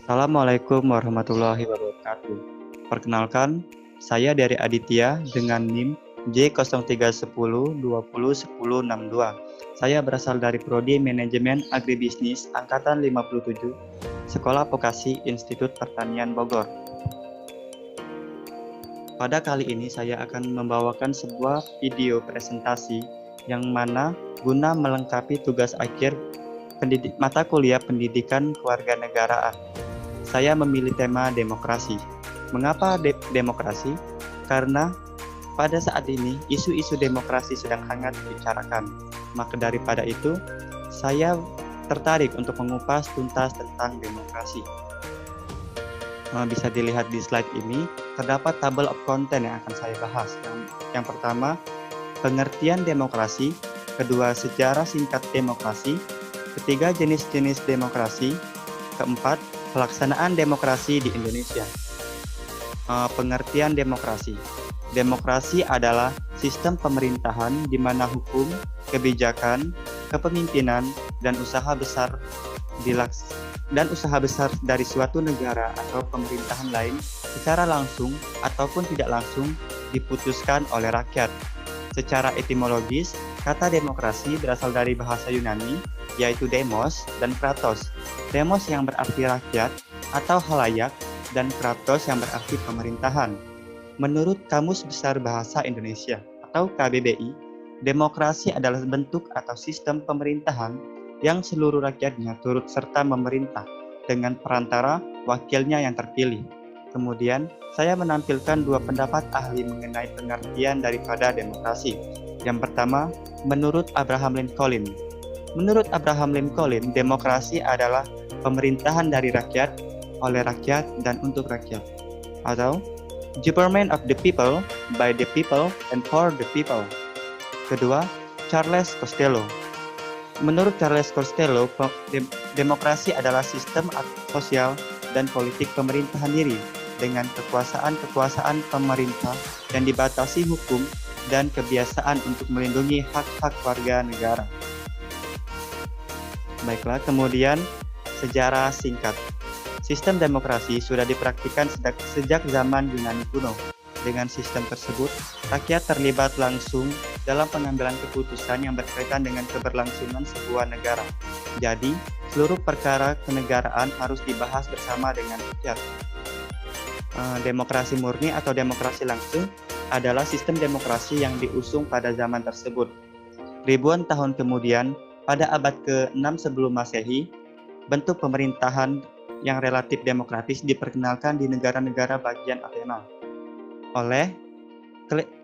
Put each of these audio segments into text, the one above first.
Assalamualaikum warahmatullahi wabarakatuh. Perkenalkan, saya dari Aditya dengan NIM J0310201062. Saya berasal dari Prodi Manajemen Agribisnis Angkatan 57, Sekolah Vokasi Institut Pertanian Bogor. Pada kali ini saya akan membawakan sebuah video presentasi yang mana guna melengkapi tugas akhir mata kuliah Pendidikan Kewarganegaraan. Saya memilih tema demokrasi. Mengapa demokrasi? Karena pada saat ini isu-isu demokrasi sedang hangat dibicarakan. Maka daripada itu, saya tertarik untuk mengupas tuntas tentang demokrasi. Bisa dilihat di slide ini, terdapat table of content yang akan saya bahas. Yang pertama, pengertian demokrasi. Kedua, sejarah singkat demokrasi. Ketiga, jenis-jenis demokrasi. Keempat, pelaksanaan demokrasi di Indonesia. Pengertian demokrasi. Demokrasi adalah sistem pemerintahan di mana hukum, kebijakan, kepemimpinan, dan usaha besar dari suatu negara atau pemerintahan lain secara langsung ataupun tidak langsung diputuskan oleh rakyat. Secara etimologis, kata demokrasi berasal dari bahasa Yunani, yaitu demos dan kratos. Demos yang berarti rakyat atau halayak, dan kratos yang berarti pemerintahan. Menurut Kamus Besar Bahasa Indonesia atau KBBI, demokrasi adalah bentuk atau sistem pemerintahan yang seluruh rakyatnya turut serta memerintah dengan perantara wakilnya yang terpilih. Kemudian, saya menampilkan dua pendapat ahli mengenai pengertian daripada demokrasi. Yang pertama, menurut Abraham Lincoln. Menurut Abraham Lincoln, demokrasi adalah pemerintahan dari rakyat, oleh rakyat, dan untuk rakyat. Atau, government of the people, by the people, and for the people. Kedua, Charles Costello. Menurut Charles Costello, demokrasi adalah sistem sosial dan politik pemerintahan diri dengan kekuasaan pemerintah yang dibatasi hukum dan kebiasaan untuk melindungi hak-hak warga negara. Baiklah, kemudian sejarah singkat. Sistem demokrasi sudah dipraktikkan sejak zaman Yunani kuno. Dengan sistem tersebut, rakyat terlibat langsung dalam pengambilan keputusan yang berkaitan dengan keberlangsungan sebuah negara. Jadi, seluruh perkara kenegaraan harus dibahas bersama dengan rakyat. Demokrasi murni atau demokrasi langsung adalah sistem demokrasi yang diusung pada zaman tersebut. Ribuan tahun kemudian, pada abad ke-6 sebelum Masehi, bentuk pemerintahan yang relatif demokratis diperkenalkan di negara-negara bagian Athena oleh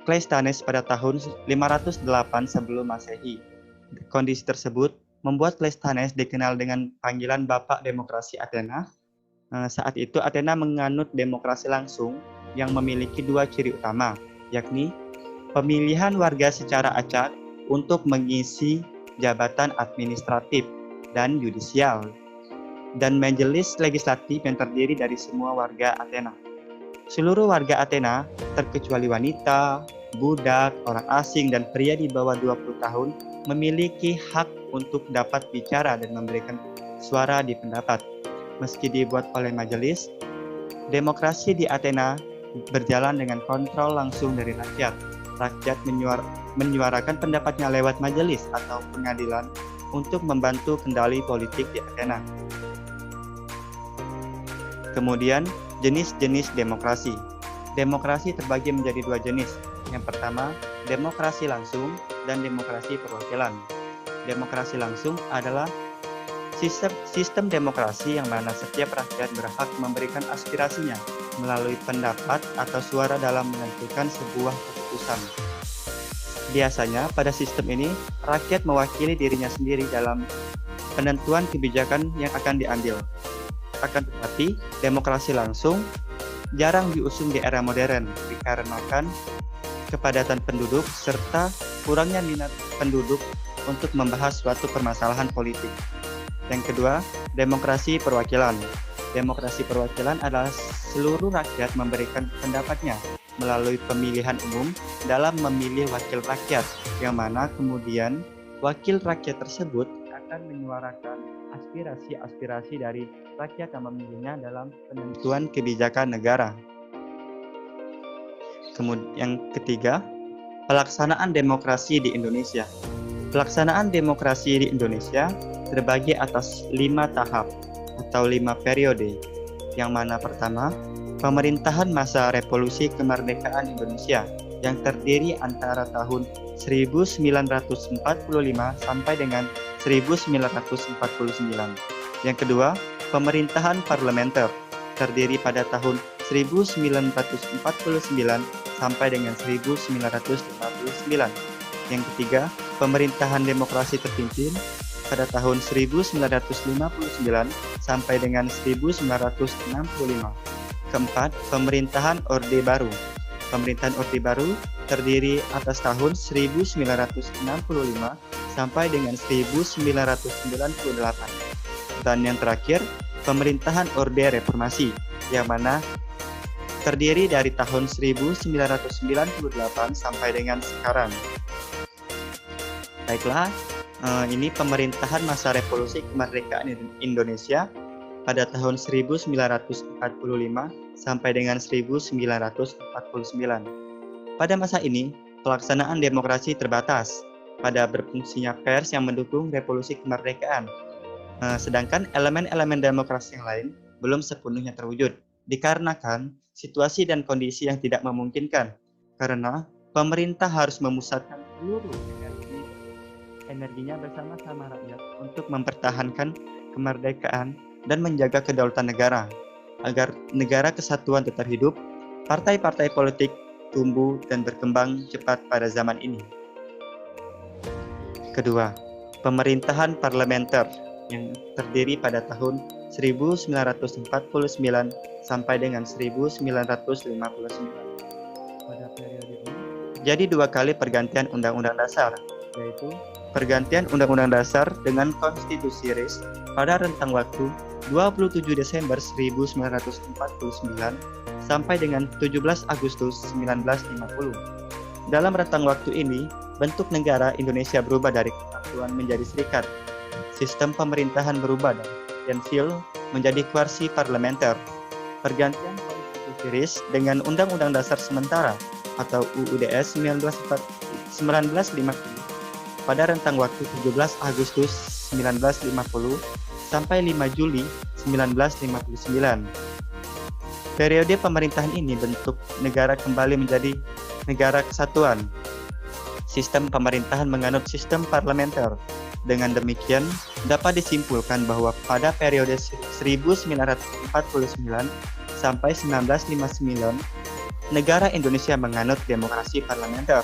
Cleisthenes pada tahun 508 sebelum Masehi. Kondisi tersebut membuat Cleisthenes dikenal dengan panggilan Bapak Demokrasi Athena. Saat itu Athena menganut demokrasi langsung yang memiliki dua ciri utama, yakni pemilihan warga secara acak untuk mengisi jabatan administratif dan yudisial, dan majelis legislatif yang terdiri dari semua warga Athena. Seluruh warga Athena, terkecuali wanita, budak, orang asing, dan pria di bawah 20 tahun, memiliki hak untuk dapat bicara dan memberikan suara di pendapat. Meski dibuat oleh majelis, demokrasi di Athena berjalan dengan kontrol langsung dari rakyat. Rakyat menyuarakan pendapatnya lewat majelis atau pengadilan untuk membantu kendali politik di Athena. Kemudian, jenis-jenis demokrasi. Demokrasi terbagi menjadi dua jenis. Yang pertama, demokrasi langsung dan demokrasi perwakilan. Demokrasi langsung adalah sistem demokrasi yang mana setiap rakyat berhak memberikan aspirasinya melalui pendapat atau suara dalam menentukan sebuah keputusan. Biasanya, pada sistem ini, rakyat mewakili dirinya sendiri dalam penentuan kebijakan yang akan diambil. Akan tetapi, demokrasi langsung jarang diusung di era modern dikarenakan kepadatan penduduk serta kurangnya minat penduduk untuk membahas suatu permasalahan politik. Yang kedua, demokrasi perwakilan. Demokrasi perwakilan adalah seluruh rakyat memberikan pendapatnya melalui pemilihan umum dalam memilih wakil rakyat, yang mana kemudian wakil rakyat tersebut akan menyuarakan aspirasi-aspirasi dari rakyat yang memilihnya dalam penentuan kebijakan negara. Kemudian yang ketiga, pelaksanaan demokrasi di Indonesia. Pelaksanaan demokrasi di Indonesia terbagi atas 5 tahap atau 5 periode. Yang mana pertama, pemerintahan masa revolusi kemerdekaan Indonesia yang terdiri antara tahun 1945 sampai dengan 1949. Yang kedua, pemerintahan parlementer terdiri pada tahun 1949 sampai dengan 1959. Yang ketiga, pemerintahan demokrasi terpimpin pada tahun 1959 sampai dengan 1965. Keempat, pemerintahan Orde Baru. Pemerintahan Orde Baru terdiri atas tahun 1965 sampai dengan 1998. Dan yang terakhir, pemerintahan Orde Reformasi yang mana terdiri dari tahun 1998 sampai dengan sekarang. Baiklah, ini pemerintahan masa revolusi kemerdekaan Indonesia pada tahun 1945 sampai dengan 1949. Pada masa ini, pelaksanaan demokrasi terbatas pada berfungsinya pers yang mendukung revolusi kemerdekaan. Sedangkan elemen-elemen demokrasi yang lain belum sepenuhnya terwujud, dikarenakan situasi dan kondisi yang tidak memungkinkan, karena pemerintah harus memusatkan seluruh energinya bersama-sama rakyat untuk mempertahankan kemerdekaan dan menjaga kedaulatan negara. Agar negara kesatuan tetap hidup, partai-partai politik tumbuh dan berkembang cepat pada zaman ini. Kedua, pemerintahan parlementer yang terdiri pada tahun 1949 sampai dengan 1959. Pada periode ini jadi 2 kali pergantian Undang-Undang Dasar, yaitu pergantian Undang-Undang Dasar dengan Konstitusi RIS pada rentang waktu 27 Desember 1949 sampai dengan 17 Agustus 1950. Dalam rentang waktu ini, bentuk negara Indonesia berubah dari kesatuan menjadi serikat. Sistem pemerintahan berubah dari presidensil menjadi kuarsi parlementer. Pergantian Konstitusi RIS dengan Undang-Undang Dasar Sementara atau UUDS 1950 pada rentang waktu 17 Agustus 1950 sampai 5 Juli 1959. Periode pemerintahan ini bentuk negara kembali menjadi negara kesatuan. Sistem pemerintahan menganut sistem parlementer. Dengan demikian, dapat disimpulkan bahwa pada periode 1949 sampai 1959, negara Indonesia menganut demokrasi parlementer.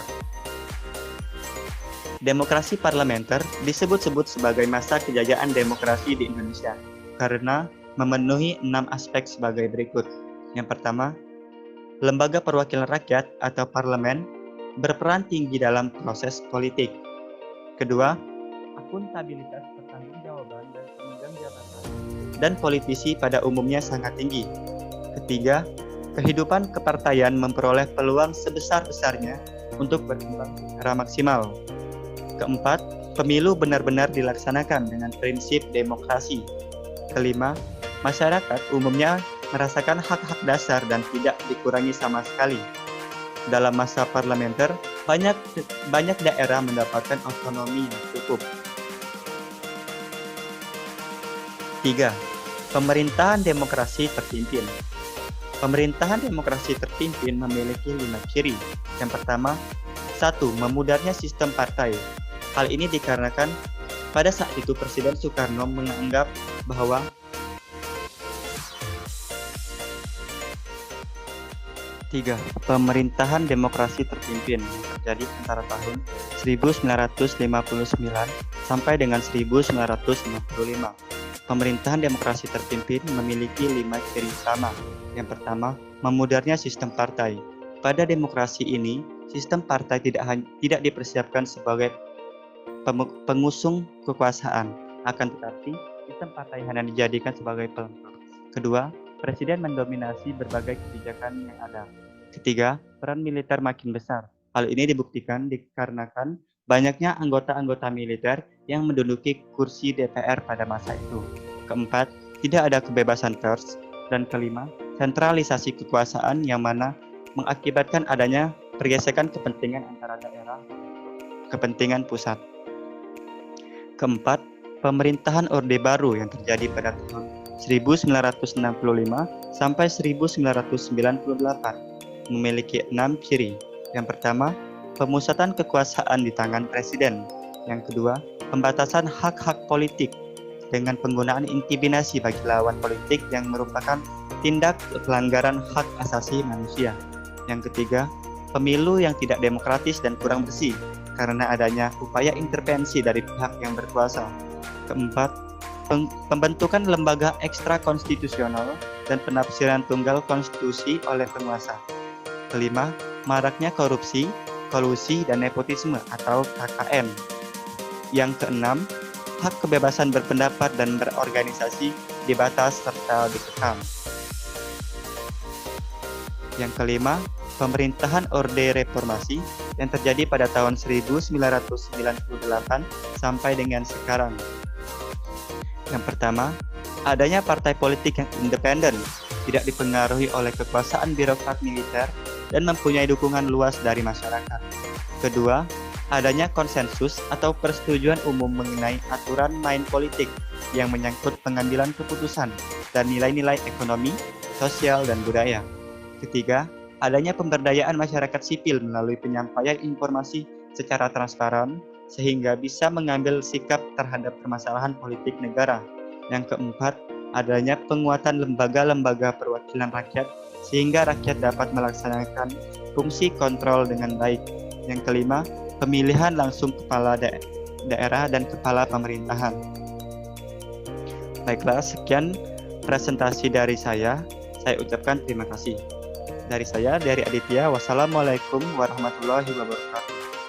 Demokrasi parlementer disebut-sebut sebagai masa kejayaan demokrasi di Indonesia karena memenuhi 6 aspek sebagai berikut. Yang pertama, lembaga perwakilan rakyat atau parlemen berperan tinggi dalam proses politik. Kedua, akuntabilitas pertanggungjawaban dan pemegang jabatan dan politisi pada umumnya sangat tinggi. Ketiga, kehidupan kepartaian memperoleh peluang sebesar-besarnya untuk berkembang secara maksimal. Keempat, pemilu benar-benar dilaksanakan dengan prinsip demokrasi. Kelima, masyarakat umumnya merasakan hak-hak dasar dan tidak dikurangi sama sekali. Dalam masa parlementer, banyak daerah mendapatkan otonomi yang cukup. 3. Pemerintahan demokrasi terpimpin. Pemerintahan demokrasi terpimpin memiliki 5 ciri. Yang pertama, 1. Memudarnya sistem partai. Hal ini dikarenakan pada saat itu Presiden Soekarno menganggap bahwa pemerintahan demokrasi terpimpin yang terjadi antara tahun 1959 sampai dengan 1965. Pemerintahan demokrasi terpimpin memiliki 5 ciri utama. Yang pertama, memudarnya sistem partai. Pada demokrasi ini, sistem partai tidak dipersiapkan sebagai pengusung kekuasaan, akan tetapi sistem partai hanya dijadikan sebagai pelengkap. Kedua, Presiden mendominasi berbagai kebijakan yang ada. Ketiga, peran militer makin besar. Hal ini dibuktikan dikarenakan banyaknya anggota-anggota militer yang menduduki kursi DPR pada masa itu. Keempat, tidak ada kebebasan pers. Dan kelima, sentralisasi kekuasaan yang mana mengakibatkan adanya pergesekan kepentingan antara daerah kepentingan pusat. Keempat, pemerintahan Orde Baru yang terjadi pada tahun 1965 sampai 1998 memiliki 6 ciri. Yang pertama, pemusatan kekuasaan di tangan presiden. Yang kedua, pembatasan hak-hak politik dengan penggunaan intimidasi bagi lawan politik yang merupakan tindak pelanggaran hak asasi manusia. Yang ketiga, pemilu yang tidak demokratis dan kurang bersih karena adanya upaya intervensi dari pihak yang berkuasa. Keempat, pembentukan lembaga ekstra konstitusional dan penafsiran tunggal konstitusi oleh penguasa. Kelima, maraknya korupsi, kolusi, dan nepotisme atau KKN. Yang keenam, hak kebebasan berpendapat dan berorganisasi dibatas serta dikekang. Yang kelima, pemerintahan Orde Reformasi yang terjadi pada tahun 1998 sampai dengan sekarang. Yang pertama, adanya partai politik yang independen, tidak dipengaruhi oleh kekuasaan birokrat militer dan mempunyai dukungan luas dari masyarakat. Kedua, adanya konsensus atau persetujuan umum mengenai aturan main politik yang menyangkut pengambilan keputusan dan nilai-nilai ekonomi, sosial, dan budaya. Ketiga, adanya pemberdayaan masyarakat sipil melalui penyampaian informasi secara transparan sehingga bisa mengambil sikap terhadap permasalahan politik negara. Yang keempat, adanya penguatan lembaga-lembaga perwakilan rakyat sehingga rakyat dapat melaksanakan fungsi kontrol dengan baik. Yang kelima, pemilihan langsung kepala daerah dan kepala pemerintahan. Baiklah, sekian presentasi dari saya. Saya ucapkan terima kasih. Dari saya, dari Aditya, wassalamualaikum warahmatullahi wabarakatuh.